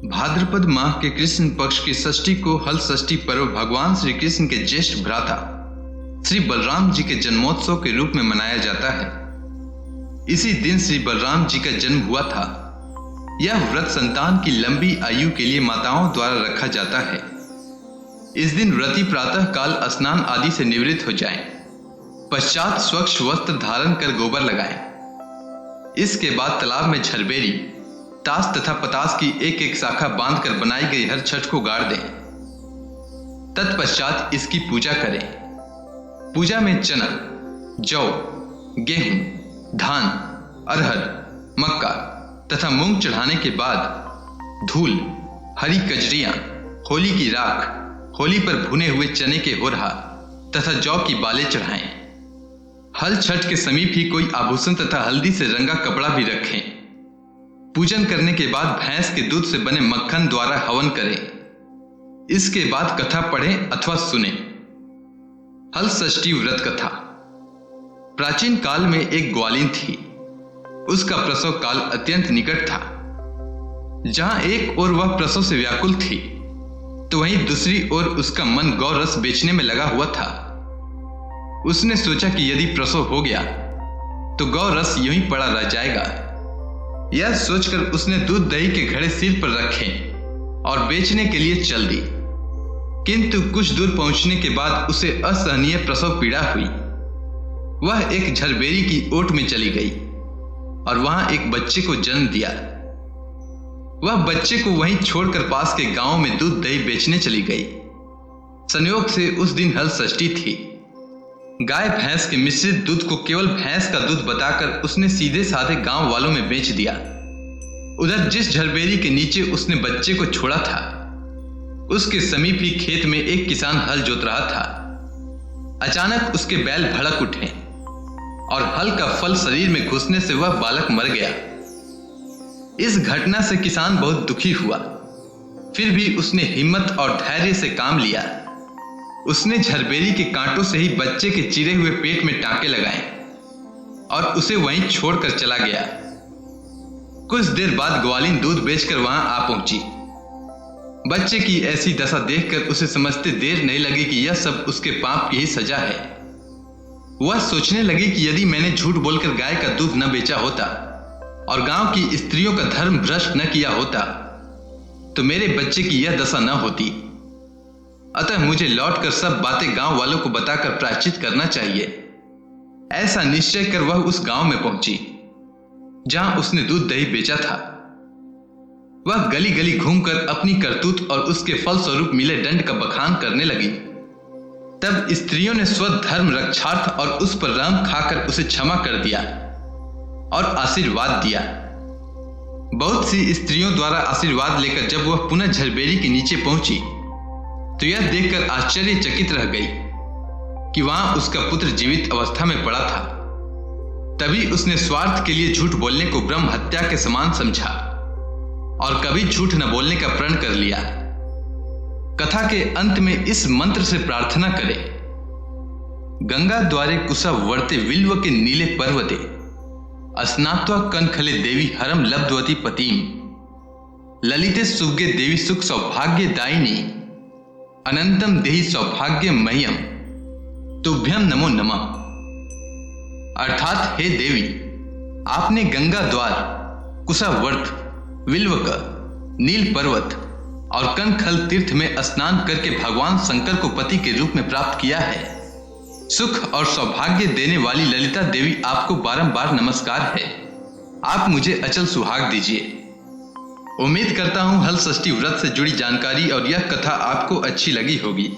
भाद्रपद माह के कृष्ण पक्ष की षष्ठी को हल षष्ठी पर्व भगवान श्री कृष्ण के ज्येष्ठ भ्राता श्री बलराम जी के जन्मोत्सव के रूप में मनाया जाता है। इसी दिन श्री बलराम जी का जन्म हुआ था। यह व्रत संतान की लंबी आयु के लिए माताओं द्वारा रखा जाता है। इस दिन व्रती प्रातः काल स्नान आदि से निवृत्त हो जाएं, पश्चात स्वच्छ वस्त्र धारण कर गोबर लगाएं। इसके बाद तालाब में झरबेरी, ताश तथा पतास की एक एक शाखा बांधकर बनाई गई हर छठ को गाड़ दें। तत्पश्चात इसकी पूजा करें। पूजा में चना, जौ, गेहूं, धान, अरहर, मक्का तथा मूंग चढ़ाने के बाद धूल, हरी कजरियां, होली की राख, होली पर भुने हुए चने के होरहा तथा जौ की बालें चढ़ाएं। हल छठ के समीप ही कोई आभूषण तथा हल्दी से रंगा कपड़ा भी रखें। पूजन करने के बाद भैंस के दूध से बने मक्खन द्वारा हवन करें। इसके बाद कथा पढ़ें अथवा सुने। हल षष्ठी व्रत कथा। प्राचीन काल में एक ग्वालिन थी। उसका प्रसव काल अत्यंत निकट था। जहां एक ओर वह प्रसव से व्याकुल थी, तो वहीं दूसरी ओर उसका मन गौ रस बेचने में लगा हुआ था। उसने सोचा कि यदि प्रसव हो गया तो गौ रस यूं ही पड़ा रह जाएगा। यह सोचकर उसने दूध दही के घड़े सिर पर रखे और बेचने के लिए चल दी। किंतु कुछ दूर पहुंचने के बाद उसे असहनीय प्रसव पीड़ा हुई। वह एक झरबेरी की ओट में चली गई और वहां एक बच्चे को जन्म दिया। वह बच्चे को वहीं छोड़कर पास के गांव में दूध दही बेचने चली गई। संयोग से उस दिन हल षष्ठी थी। गाय भैंस के मिश्रित दूध को केवल भैंस का दूध बताकर उसने सीधे साधे गांव वालों में बेच दिया। उधर जिस झरबेरी के नीचे उसने बच्चे को छोड़ा था, उसके समीप ही खेत में एक किसान हल जोत रहा था। अचानक उसके बैल भड़क उठे और हल का फल शरीर में घुसने से वह बालक मर गया। इस घटना से किसान बहुत दुखी हुआ। फिर भी उसने हिम्मत और धैर्य से काम लिया। उसने झरबेरी के कांटों से ही बच्चे के चिरे हुए पेट में टांके लगाए और उसे वहीं छोड़कर चला गया। कुछ देर बाद ग्वालिन दूध बेचकर वहां आ पहुंची। बच्चे की ऐसी दशा देखकर उसे समझते देर नहीं लगी कि यह सब उसके पाप की ही सजा है। वह सोचने लगी कि यदि मैंने झूठ बोलकर गाय का दूध न बेचा होता और गांव की स्त्रियों का धर्म भ्रष्ट न किया होता, तो मेरे बच्चे की यह दशा न होती। अतः मुझे लौटकर सब बातें गांव वालों को बताकर प्रायश्चित करना चाहिए। ऐसा निश्चय कर वह उस गांव में पहुंची जहां उसने दूध दही बेचा था। वह गली गली घूमकर अपनी करतूत और उसके फलस्वरूप मिले दंड का बखान करने लगी। तब स्त्रियों ने स्वधर्म रक्षार्थ और उस पर रहम खाकर उसे क्षमा कर दिया और आशीर्वाद दिया। बहुत सी स्त्रियों द्वारा आशीर्वाद लेकर जब वह पुनः झरबेरी के नीचे पहुंची, तो यह देखकर आश्चर्यचकित रह गई कि वहां उसका पुत्र जीवित अवस्था में पड़ा था। तभी उसने स्वार्थ के लिए झूठ बोलने को ब्रह्म हत्या के समान समझा और कभी झूठ न बोलने का प्रण कर लिया। कथा के अंत में इस मंत्र से प्रार्थना करें। गंगा द्वारे कुशा वर्ते विल्व के नीले पर्वते, स्नात्वा कनखले देवी हरम लब्धवती पतिम, ललिते सुभगे देवी सुख सौभाग्य दायिनी, अनंतम देहि सौभाग्य मह्यम, तुभ्यम नमो नमः। अर्थात हे देवी, आपने गंगा द्वार, कुशावर्त, विल्वक, नील पर्वत और कनखल तीर्थ में स्नान करके भगवान शंकर को पति के रूप में प्राप्त किया है। सुख और सौभाग्य देने वाली ललिता देवी, आपको बारंबार नमस्कार है। आप मुझे अचल सुहाग दीजिए। उम्मीद करता हूं हल षष्ठी व्रत से जुड़ी जानकारी और यह कथा आपको अच्छी लगी होगी।